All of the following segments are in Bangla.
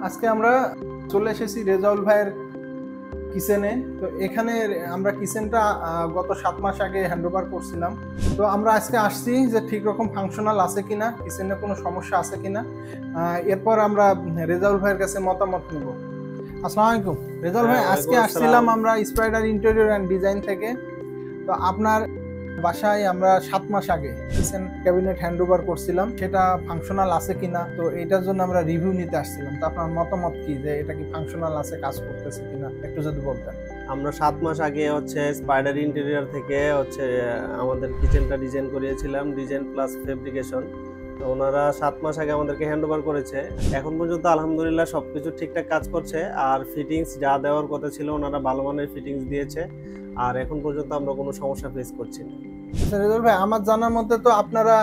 আজকে আমরা চলে এসেছি রেজাউল ভাইয়ের কিচেনে। তো এখানে আমরা কিচেনটা গত 7 মাস আগে হ্যান্ডওভার করছিলাম। তো আমরা আজকে আসছি যে ঠিক রকম ফাংশনাল আছে কিনা, কিচেনে কোনো সমস্যা আছে কিনা, এরপর আমরা রেজাউল ভাইয়ের কাছে মতামত নেব। আসসালামু আলাইকুম রেজাউল ভাই, আজকে আসছিলাম আমরা স্পাইডার ইন্টেরিয়র অ্যান্ড ডিজাইন থেকে। তো আপনার বাসায় আমরা 7 মাস আগে কিচেন ক্যাবিনেট হ্যান্ডওভার করছিলাম, সেটা ফাংশনাল আছে কিনা, তো এটার জন্য আমরা রিভিউ নিতে আসছিলাম। তো আপনার মতামত কি, যে এটা কি ফাংশনাল আছে, কাজ করতেছে কিনা, একটু যদি বলতেন। আমরা 7 মাস আগে স্পাইডার ইন্টেরিয়র থেকে আমাদের কিচেনটা ডিজাইন করিয়েছিলাম, ডিজাইন প্লাস ফেব্রিকেশন। তো ওনারা 7 মাস আগে আমাদেরকে হ্যান্ডওভার করেছে। এখন পর্যন্ত আলহামদুলিল্লাহ সবকিছু ঠিকঠাক কাজ করছে। আর ফিটিংস যা দেওয়ার কথা ছিল ওনারা ভালো মানের ফিটিংস দিয়েছে। আর এখন পর্যন্ত আমরা কোনো সমস্যা ফেস করছি না। রেজাউল ভাই, আমার জানার মতে তো আপনারা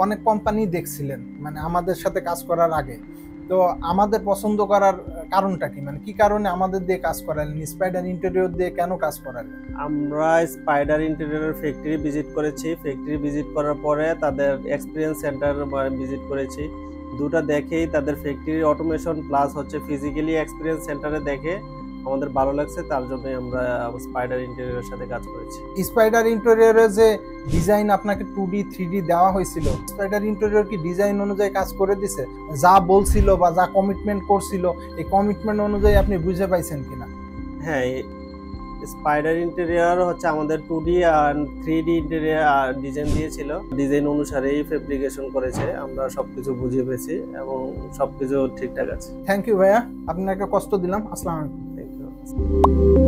অনেক কোম্পানি দেখছিলেন, মানে আমাদের সাথে কাজ করার আগে। তো আমাদের পছন্দ করার কারণটা কি, মানে কি কারণে আমাদের দিয়ে কাজ করালেন, স্পাইডার ইন্টেরিয়র দিয়ে কেন কাজ করালেন? আমরা স্পাইডার ইন্টেরিয়রের ফ্যাক্টরি ভিজিট করেছি। ফ্যাক্টরি ভিজিট করার পরে তাদের এক্সপিরিয়েন্স সেন্টার ভিজিট করেছি। দুটো দেখেই তাদের factory automation plus physically experience সেন্টারে দেখে আমাদের ভালো লাগছে, তার জন্যই আমরা স্পাইডার ইন্টেরিয়রের সাথে কাজ করেছি। স্পাইডার ইন্টেরিয়রের যে ডিজাইন আপনাকে 2D 3D দেওয়া হয়েছিল, স্পাইডার ইন্টেরিয়র কি ডিজাইন অনুযায়ী কাজ করে দিছে? যা বলছিল বা যা কমিটমেন্ট করছিল, এই কমিটমেন্ট অনুযায়ী আপনি বুঝে পাইছেন কিনা? হ্যাঁ, স্পাইডার ইন্টেরিয়র আমাদের 2D আর 3D ইন্টেরিয়র ডিজাইন দিয়েছিল। ডিজাইন অনুসারেই ফেব্রিকেশন করেছে। আমরা সবকিছু বুঝে পেয়েছি এবং সবকিছু ঠিকঠাক আছে। থ্যাংক ইউ ভাইয়া, আপনাকে কষ্ট দিলাম। আসসালামু আলাইকুম। Thank you.